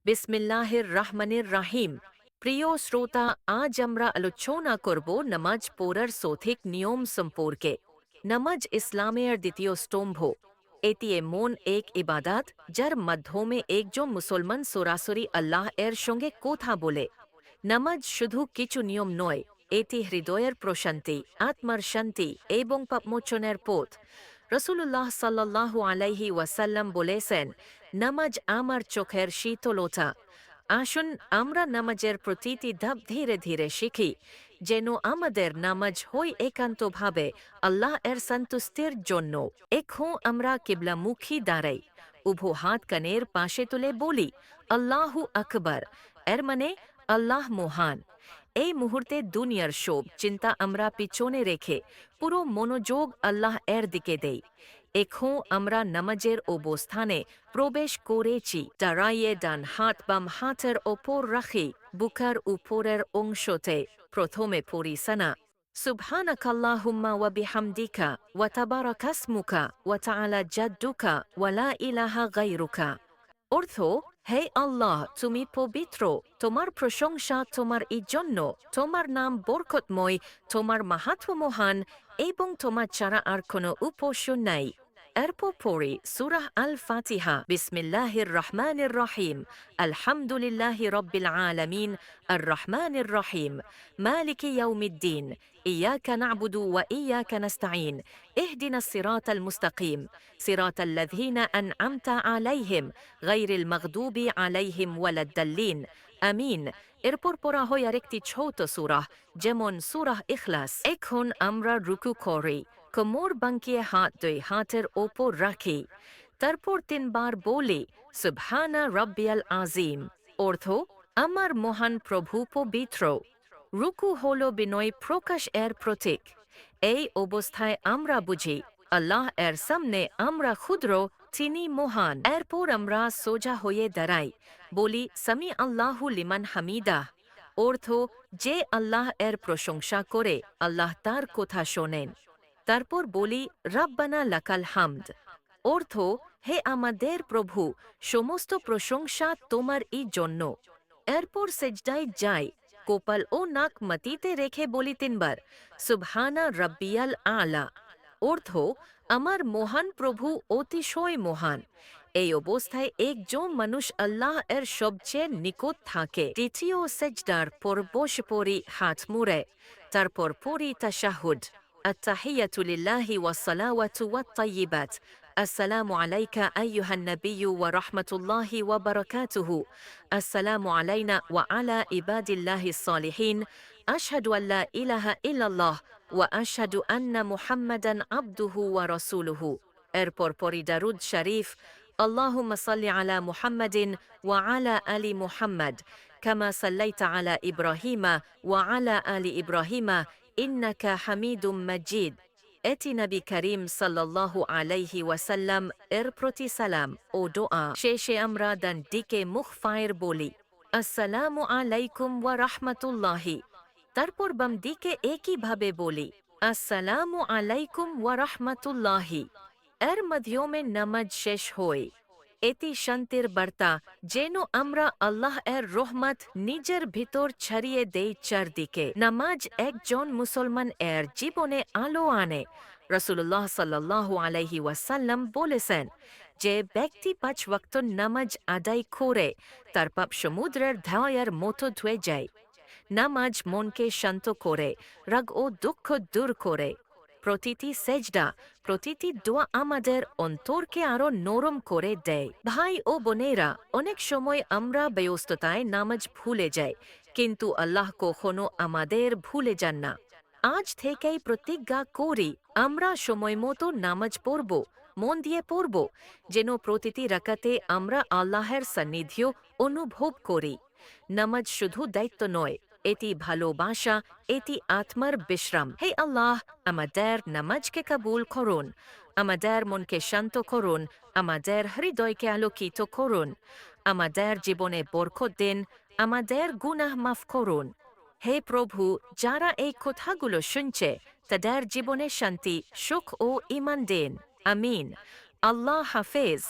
বিসমিল্লাহির রহমানির রাহিম। প্রিয় শ্রোতা, আজ আমরা আলোচনা করব নামাজ পড়ার সঠিক নিয়ম সম্পর্কে। নামাজ ইসলামের দ্বিতীয় স্তম্ভ। এটি এমন এক ইবাদত যার মাধ্যমে একজন মুসলমান সরাসরি আল্লাহ এর সঙ্গে কথা বলে। নামাজ শুধু কিছু নিয়ম নয়, এটি হৃদয়ের প্রশান্তি, আত্মার শান্তি এবং পাপমোচনের পথ। রসুল্লাহ সাল্লাল্লাহু আলাইহি ওয়াসাল্লাম বলেছেন, নামাজ আমার চোখের শীতলতা। আসুন আমরা নামাজের প্রতিটি ধাপ ধীরে ধীরে শিখি, যেন আমাদের নামাজ হয় একান্তভাবে আল্লাহ এর সন্তুষ্টির জন্য। এখন আমরা কিবলামুখী দাঁড়াই, উভয় হাত কানের পাশে তুলে বলি, আল্লাহু আকবার। এর মানে আল্লাহ মহান। এই মুহূর্তে দুনিয়ার সব চিন্তা আমরা পিছনে রেখে পুরো মনোযোগ আল্লাহ এর দিকে দেই। এখন আমরা নামাজের অবস্থানে প্রবেশ করেছি। দাঁড়াইয়ে ডান হাত বাম হাতের ওপর রাখি, বুকের উপরের অংশতে প্রথমে পড়ি সানা। সুবহানাকাল্লাহুম্মা ওয়া বিহামদিকা ওয়া তাবারাকাসমুকা ওয়া তাআলা জাদ্দুকা ওয়া লা ইলাহা গায়রুকা। অর্থ, হে আল্লাহ, তুমি পবিত্র, তোমার প্রশংসা তোমার জন্য, তোমার নাম বরকতময়, তোমার মাহাত্ম্য মহান এবং তোমার ছাড়া আর কোনো উপাস্য নাই। এরপর পড়ি সূরা আল ফাতিহা। বিসমিল্লাহির রহমানির রহিম। আলহামদুলিল্লাহি রব্বিল আলামিন। আর রহমানির রহিম। মালিকি ইয়াউমিদ্দিন। ইয়াকা না'বুদু ওয়া ইয়াকা নাস্তাঈন। ইহদিনাস সিরাতাল মুস্তাকিম। সিরাতাল লাযীনা আন'আমতা আলাইহিম গায়রিল মাগদুবি আলাইহিম ওয়ালাদ-দাল্লিন। আমিন। এরপর পড়া হয় আরেকটি ছোট সূরা, যেমন সূরা ইখলাস। এখন আমরা রুকু করি, কোমর বাঁকিয়ে হাত দুই হাতের ওপর রাখি। তারপর তিনবার বলি, সুবহানা রাব্বিয়াল আযীম। অর্থ, আমার মহান প্রভু পবিত্র। রুকু হল বিনয় প্রকাশ এর প্রতীক। এই অবস্থায় আমরা বুঝি আল্লাহ এর সামনে আমরা ক্ষুদ্র, তিনি মহান। এরপর আমরা সোজা হয়ে দাঁড়াই, বলি সামি আল্লাহু লিমান হামিদা। অর্থ, যে আল্লাহ এর প্রশংসা করে আল্লাহ তার কথা শোনেন। তারপর বলি রাব্বানা লাকাল হামদ। অর্থ, হে আমাদের প্রভু, সমস্ত প্রশংসা তোমার জন্য। এরপর সেজদায় যাই, কপাল ও নাক মাটিতে রেখে বলি তিনবার, সুবহানা রাব্বিয়াল আলা। অর্থ, আমার মহান প্রভু অতিশয় মহান। এই অবস্থায় একজন মানুষ আল্লাহ এর সবচেয়ে নিকট থাকে। দ্বিতীয় সেজদার পর বসে পড়ি হাত মুড়ে। তারপর পড়ি তাশাহুদ। আত-তাহিয়াতু লিল্লাহি ওয়াস-সালাওয়াতু ওয়াত-তাইয়্যিবাত। السلام عليك أيها النبي ورحمة الله وبركاته. السلام علينا وعلى عباد الله الصالحين. أشهد أن لا إله إلا الله وأشهد أن محمدا عبده ورسوله. এরপর পড়ি দারুদ শরীফ। اللهم صل على محمد وعلى آل محمد كما صليت على إبراهيم وعلى آل إبراهيم إنك حميد مجيد. এটি নবী করিম সাল্লাল্লাহু আলাইহি ওয়াসাল্লাম এর প্রতি সালাম ও দোয়া। শেষে আমরা ডান দিকে মুখ ফায়ের বলি, আসসালামু আলাইকুম ওয়া রাহমাতুল্লাহি। তারপর বাম দিকে একইভাবে বলি, আসসালামু আলাইকুম ওয়া রাহমাতুল্লাহি। এর মাধ্যমে নামাজ শেষ হয়। এটি শান্তির বার্তা, যেন আমরা আল্লাহ এর রহমত নিজের ভিতর ছড়িয়ে দেই চারদিকে। নামাজ একজন মুসলমান এর জীবনে আলো আনে। রাসূলুল্লাহ সাল্লাল্লাহু আলাইহি ওয়াসাল্লাম বলেছেন, যে ব্যক্তি 5 ওয়াক্ত নামাজ আদায় করে তার পাপ সমুদ্রের ঢেউয়ের মতো ধুয়ে যায়। নামাজ মনকে শান্ত করে, রাগ ও দুঃখ দূর করে। প্রতিটি সেজদা, প্রতিটি দোয়া আমাদের অন্তরকে আরো নরম করে দেয়। ভাই ও বোনেরা, অনেক সময় আমরা ব্যস্ততায় নামাজ ভুলে যাই, কিন্তু আল্লাহ কখনো আমাদের ভুলে যান না। আজ থেকেই প্রতিজ্ঞা করি, আমরা সময় মতো নামাজ পড়ব, মন দিয়ে পড়ব, যেন প্রতিটি রাকাতে আমরা আল্লাহের সান্নিধ্য অনুভব করি। নামাজ শুধু দায়িত্ব নয়, এটি ভালোবাসা, এটি আত্মার বিশ্রাম। হে আল্লাহ, আমাদের নামাজকে কবুল করুন, আমাদের মনকে শান্ত করুন, আমাদের হৃদয়কে আলোকিত করুন, আমাদের জীবনে বরকত দিন, আমাদের গুনাহ মাফ করুন। হে প্রভু, যারা এই কথাগুলো শুনছে তাদের জীবনে শান্তি, সুখ ও ঈমান দিন। আমিন। আল্লাহ হাফেজ।